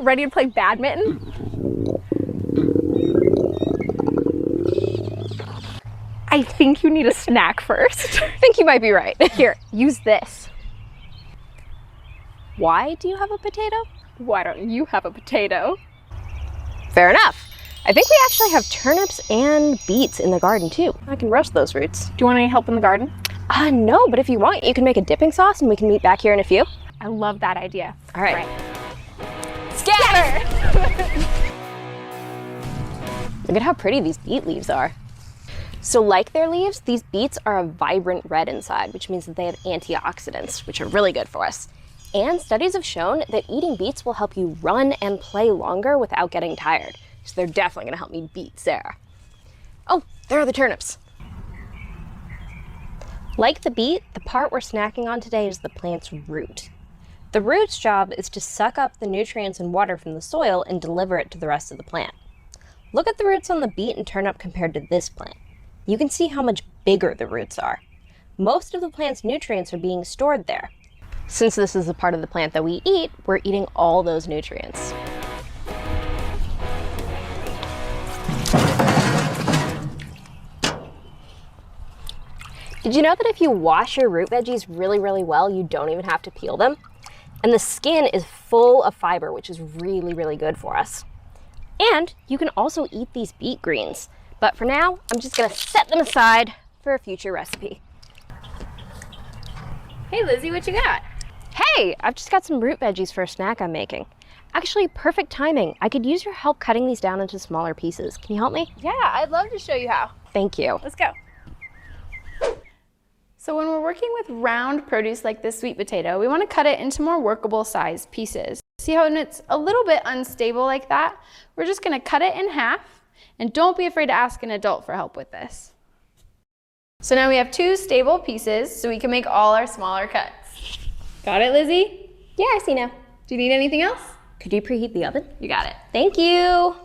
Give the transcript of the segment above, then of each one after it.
ready to play badminton? I think you need a snack first. I think you might be right. Here, use this. Why do you have a potato? Why don't you have a potato? Fair enough. I think we actually have turnips and beets in the garden too. I can roast those roots. Do you want any help in the garden? No, but if you want, you can make a dipping sauce and we can meet back here in a few. I love that idea. All right. Scatter! Look at how pretty these beet leaves are. So like their leaves, these beets are a vibrant red inside, which means that they have antioxidants, which are really good for us. And studies have shown that eating beets will help you run and play longer without getting tired. So they're definitely gonna help me beat Sarah. Oh, there are the turnips. Like the beet, the part we're snacking on today is the plant's root. The root's job is to suck up the nutrients and water from the soil and deliver it to the rest of the plant. Look at the roots on the beet and turnip compared to this plant. You can see how much bigger the roots are. Most of the plant's nutrients are being stored there. Since this is the part of the plant that we eat, we're eating all those nutrients. Did you know that if you wash your root veggies really, really well, you don't even have to peel them? And the skin is full of fiber, which is really, really good for us. And you can also eat these beet greens. But for now, I'm just gonna set them aside for a future recipe. Hey Lizzie, what you got? Hey, I've just got some root veggies for a snack I'm making. Actually, perfect timing. I could use your help cutting these down into smaller pieces. Can you help me? Yeah, I'd love to show you how. Thank you. Let's go. So when we're working with round produce like this sweet potato, we want to cut it into more workable sized pieces. See how when it's a little bit unstable like that? We're just going to cut it in half, and don't be afraid to ask an adult for help with this. So now we have 2 stable pieces, so we can make all our smaller cuts. Got it, Lizzie? Yeah, I see now. Do you need anything else? Could you preheat the oven? You got it. Thank you.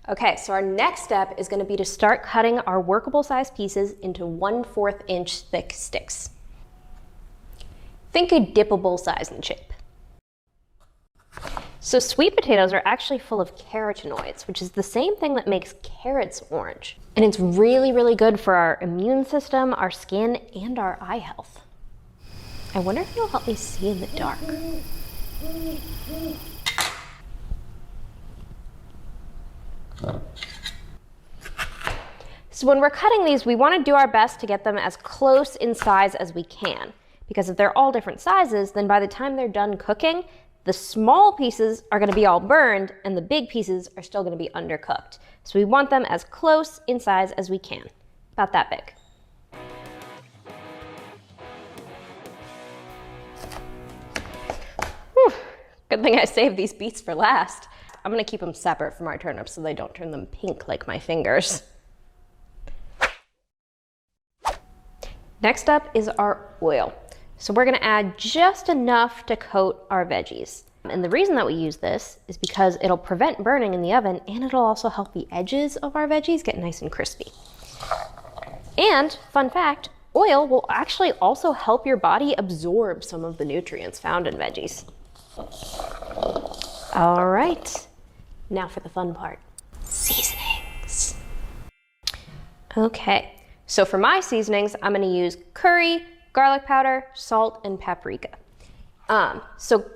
Okay, so our next step is going to be to start cutting our workable size pieces into 1/4 inch thick sticks. Think a dippable size and shape. So sweet potatoes are actually full of carotenoids, which is the same thing that makes carrots orange. And it's really, really good for our immune system, our skin, and our eye health. I wonder if you'll help me see in the dark. So when we're cutting these, we want to do our best to get them as close in size as we can, because if they're all different sizes, then by the time they're done cooking, the small pieces are going to be all burned and the big pieces are still going to be undercooked. So we want them as close in size as we can, about that big. Whew. Good thing I saved these beets for last. I'm going to keep them separate from our turnips so they don't turn them pink like my fingers. Next up is our oil. So we're going to add just enough to coat our veggies. And the reason that we use this is because it'll prevent burning in the oven, and it'll also help the edges of our veggies get nice and crispy. And fun fact, oil will actually also help your body absorb some of the nutrients found in veggies. All right. Now for the fun part, seasonings. Okay, so for my seasonings, I'm gonna use curry, garlic powder, salt, and paprika. So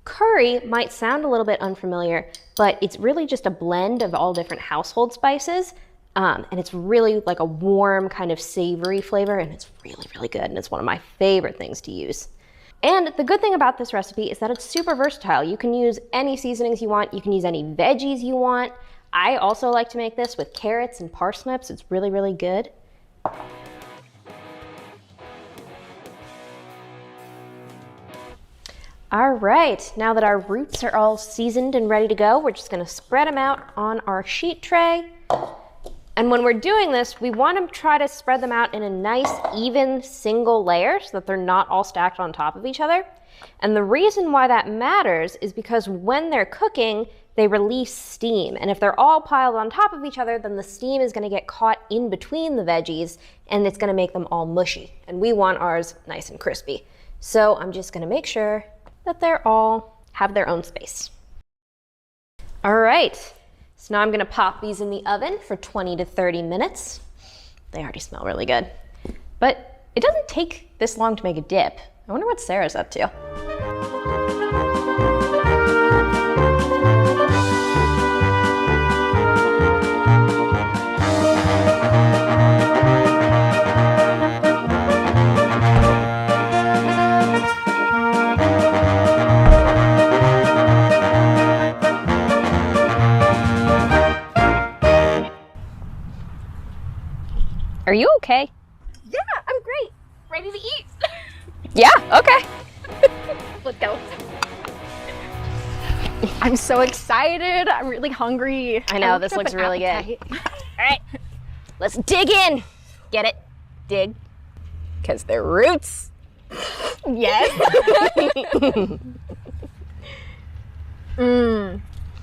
curry might sound a little bit unfamiliar, but it's really just a blend of all different household spices. And it's really like a warm kind of savory flavor, and it's really, really good. And it's one of my favorite things to use. And the good thing about this recipe is that it's super versatile. You can use any seasonings you want. You can use any veggies you want. I also like to make this with carrots and parsnips. It's really, really good. All right, now that our roots are all seasoned and ready to go, we're just gonna spread them out on our sheet tray. And when we're doing this, we want to try to spread them out in a nice, even single layer so that they're not all stacked on top of each other. And the reason why that matters is because when they're cooking, they release steam. And if they're all piled on top of each other, then the steam is going to get caught in between the veggies and it's going to make them all mushy. And we want ours nice and crispy. So I'm just going to make sure that they're all have their own space. All right, so now I'm gonna pop these in the oven for 20 to 30 minutes. They already smell really good. But it doesn't take this long to make a dip. I wonder what Sarah's up to. Are you okay? Yeah, I'm great. Ready to eat. Yeah, okay. Let's go. I'm so excited. I'm really hungry. I know, this looks really good. All right, let's dig in. Get it? Dig. Because they're roots. Yes.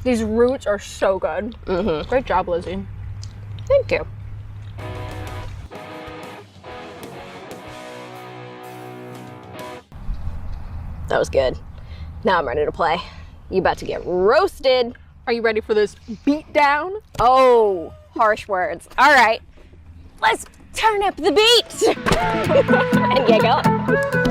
These roots are so good. Great job, Lizzie. Thank you. That was good. Now I'm ready to play. You about to get roasted. Are you ready for this beat down? Oh, harsh words. All right, let's turn up the beat and get going.